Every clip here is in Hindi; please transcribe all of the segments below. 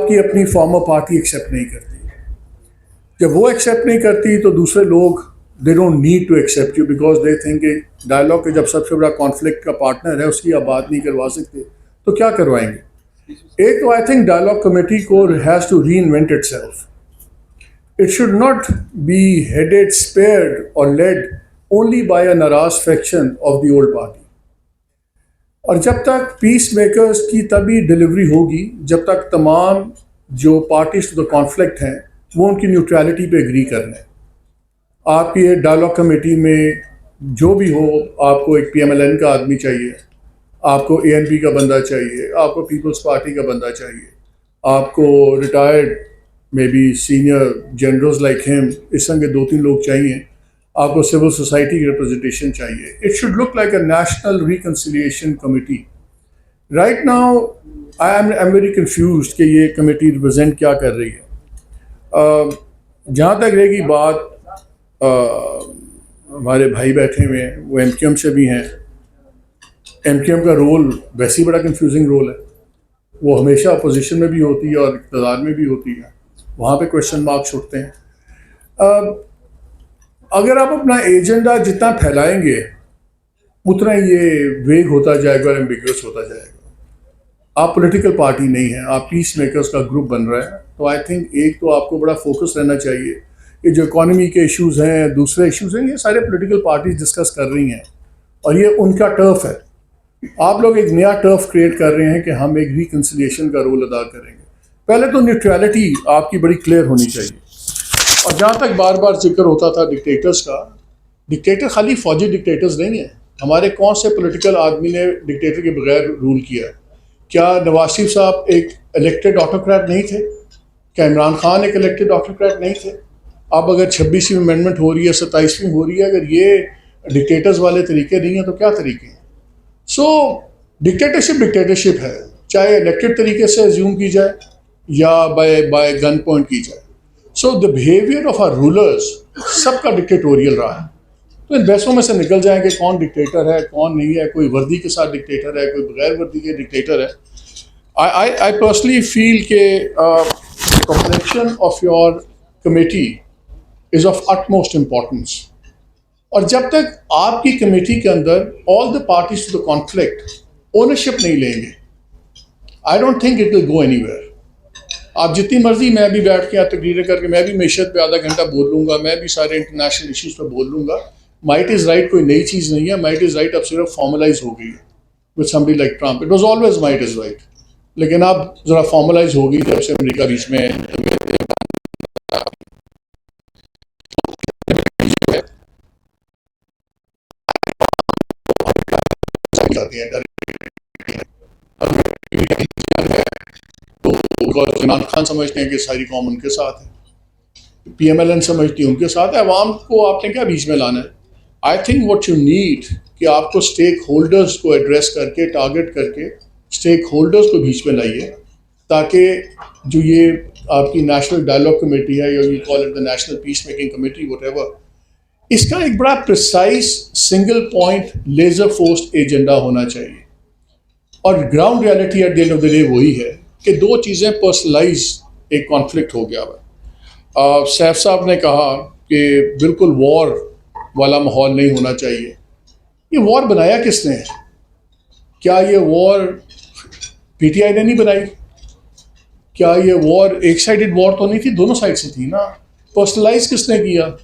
आपकी अपनी फॉर्मर पार्टी एक्सेप्ट नहीं करती। जब वो एक्सेप्ट नहीं करती तो दूसरे लोग they don't need to accept you because they think dialogue के जब सबसे बड़ा कॉन्फ्लिक्ट का पार्टनर है उसकी आप बात नहीं करवा सकते तो क्या करवाएंगे। एक तो आई थिंक डायलॉग कमेटी को has to reinvent itself. It should not be headed, spared or led only by a naraz faction of the old party. और जब तक पीस मेकर्स की तभी डिलीवरी होगी जब तक तमाम जो पार्टीज टू द कॉन्फ्लिक्ट हैं वो उनकी न्यूट्रलिटी पे एग्री कर लें। आपकी ये डायलॉग कमेटी में जो भी हो, आपको एक PMLN का आदमी चाहिए, आपको ANP का बंदा चाहिए, आपको पीपल्स पार्टी का बंदा चाहिए, आपको retired may be senior generals like him इस संग के 2-3 लोग चाहिए, आपको सिविल सोसाइटी की रिप्रेजेंटेशन चाहिए। It should look like a national reconciliation committee. Right now I am very confuse कि ये कमेटी रिप्रेजेंट क्या कर रही है। जहाँ तक रहेगी बात, हमारे भाई बैठे हुए हैं वो MQM से भी हैं। MQM का रोल वैसे ही बड़ा कंफ्यूजिंग रोल है, वो हमेशा अपोजिशन में भी होती है और इक़्तिदार में भी होती है, वहाँ पे क्वेश्चन मार्क्स उठते हैं। अगर आप अपना एजेंडा जितना फैलाएंगे उतना ये वेग होता जाएगा और एम्बिग्यूअस होता जाएगा। आप पॉलिटिकल पार्टी नहीं हैं, आप पीस मेकर्स का ग्रुप बन रहे हैं। तो आई थिंक एक तो आपको बड़ा फोकस रहना चाहिए कि जो इकॉनमी के इश्यूज़ हैं, दूसरे इश्यूज़ हैं, ये सारे पॉलिटिकल पार्टीज डिस्कस कर रही हैं और ये उनका टर्फ है। आप लोग एक नया टर्फ क्रिएट कर रहे हैं कि हम एक रिकन्सिलिएशन का रोल अदा करेंगे। पहले तो न्यूट्रलिटी आपकी बड़ी क्लियर होनी चाहिए। और जहाँ तक बार बार जिक्र होता था डिक्टेटर्स का, डिक्टेटर खाली फौजी डिक्टेटर्स नहीं है। हमारे कौन से पॉलिटिकल आदमी ने डिक्टेटर के बगैर रूल किया? क्या नवाज शरीफ साहब एक इलेक्टेड ऑटोक्रेट नहीं थे? क्या इमरान खान एक इलेक्टेड ऑटोक्रेट नहीं थे? अब अगर 26वीं अमेंडमेंट हो रही है, 27वीं हो रही है, अगर ये डिक्टेटर्स वाले तरीके नहीं हैं तो क्या तरीके हैं? सो डिक्टेटरशिप है, चाहे इलेक्टेड तरीके से एज्यूम की जाए या बाय गन पॉइंट की जाए। So the behaviour of our rulers सबका डिक्टेटोरियल रहा है। तो इन बहसों में से निकल जाए कि कौन डिक्टेटर है, कौन नहीं है, कोई वर्दी के साथ डिक्टेटर है, कोई बगैर वर्दी के डिक्टेटर है। आई पर्सनली फील के complexion of your committee is of utmost importance. और जब तक आपकी कमेटी के अंदर all the parties to the conflict ownership नहीं लेंगे, I don't think it will go anywhere. आप जितनी मर्जी मैं भी बैठ के तकरीरें करके मैं भी मैशत पे आधा घंटा बोल लूँगा, मैं भी सारे इंटरनेशनल इश्यूज़ पे बोल लूँगा। माइट इज़ राइट कोई नई चीज़ नहीं है। माइट इज़ राइट अब सिर्फ फॉर्मलाइज हो गई है with somebody like Trump. It was always might is right, लेकिन अब ज़रा फॉर्मलाइज हो गई जब से अमेरिका बीच में इमरान खान समझते हैं कि सारी कौम उनके साथ है, PMLN समझती है उनके साथ है। अवाम को आपने क्या बीच में लाना है? I think what you need कि आपको स्टेक होल्डर्स को एड्रेस करके, टारगेट करके स्टेक होल्डर्स को बीच में लाइए, ताकि जो ये आपकी नेशनल डायलॉग कमेटी है, या you call it the national peace making committee, whatever, इसका एक बड़ा precise single point laser forced agenda होना चाहिए। और ground reality at the end of the day वही है कि दो चीज़ें पर्सनलाइज एक कॉन्फ्लिक्ट हो गया हुआ। सैफ साहब ने कहा कि बिल्कुल वॉर वाला माहौल नहीं होना चाहिए। ये वॉर बनाया किसने है? क्या ये वॉर PTI ने नहीं बनाई? क्या ये वॉर एक साइडेड वॉर तो नहीं थी, दोनों साइड से थी ना। पर्सनलाइज किसने किया?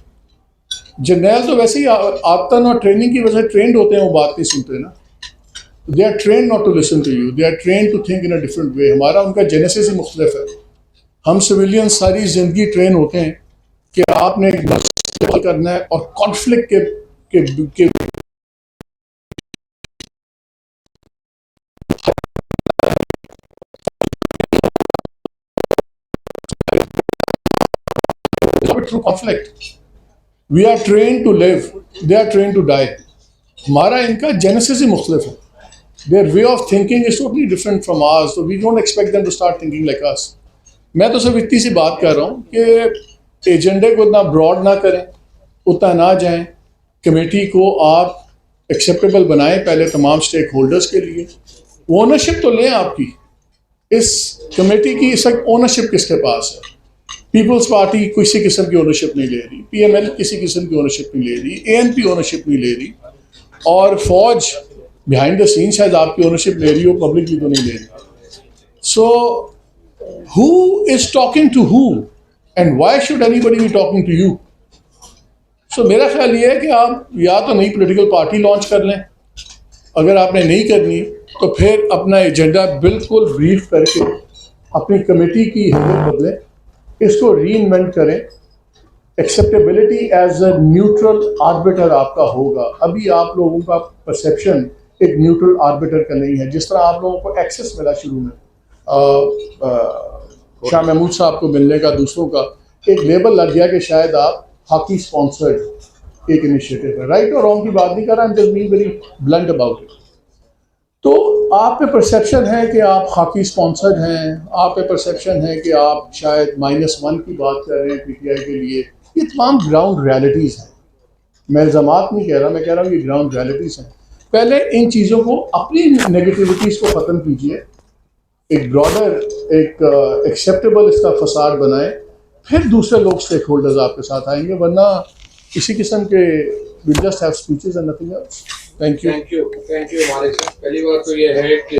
जर्नैल तो वैसे ही आदतन और ट्रेनिंग की वजह से ट्रेंड होते हैं, वो बात नहीं सुनते ना। They are train not to listen to you, they are train to think in a different way. हमारा उनका जेनेसिस ही मुख्तलिफ है। हम सिविलियन सारी जिंदगी ट्रेन होते हैं कि आपने एक मसला करना है और कॉन्फ्लिक्ट के through conflict we are train to live, they are train to die. हमारा इनका जेनेसिस ही मुख्तलिफ है। Their way of thinking is totally different from ours, so we don't expect them to start thinking like us. मैं तो सिर्फ इतनी सी बात कर रहा हूँ कि एजेंडे को इतना ब्रॉड ना करें, उतना ना जाएं। कमेटी को आप एक्सेप्टेबल बनाएं पहले तमाम स्टेक होल्डर्स के लिए। ओनरशिप तो लें आपकी, इस कमेटी की इस वक्त ओनरशिप किसके पास है? पीपल्स पार्टी किसी किस्म की ओनरशिप नहीं ले रही, PML किसी किस्म की ओनरशिप नहीं ले रही, ANP ओनरशिप नहीं ले रही, और फौज बिहाइंड द सीन शायद आपकी ओनरशिप ले रही हो, पब्लिकली तो नहीं ले रही। So who is talking to who and why should anybody be talking to you? So मेरा ख्याल ये है कि आप या तो नई पॉलिटिकल पार्टी लॉन्च कर लें, अगर आपने नहीं करनी तो फिर अपना एजेंडा बिल्कुल ब्रीफ करके अपनी कमेटी की हैसियत बदलें, इसको रीइन्वेंट करें। Acceptability as a neutral arbiter आपका होगा। अभी आप लोगों का परसेप्शन एक न्यूट्रल आर्बिटर का नहीं है। जिस तरह आप लोगों को एक्सेस मिला शुरू में शाह महमूद साहब को मिलने का, दूसरों का एक लेबल लग गया कि शायद आप हॉकी स्पॉन्सर्ड एक इनिशिएटिव है। राइट और रॉन्ग की बात नहीं कर रहा, I am just being very blunt about it. तो आप पे परसेप्शन है कि आप हॉकी स्पॉन्सर्ड हैं, आप पे परसेप्शन है कि आप शायद -1 की बात कर रहे हैं PTI के लिए। ये तमाम ग्राउंड रियलिटीज़ हैं। मैं इल्ज़ामात नहीं कह रहा, मैं कह रहा हूँ ये ग्राउंड रियलिटीज़ हैं। पहले इन चीज़ों को, अपनी नेगेटिविटीज़ को ख़त्म कीजिए, एक ब्रॉडर, एक एक्सेप्टेबल इसका फसाद बनाए, फिर दूसरे लोग स्टेक होल्डर्स आपके साथ आएंगे, वरना किसी किस्म के will just have speeches and nothing else. Thank you. Thank you मालिक साहब। पहली बात तो ये है कि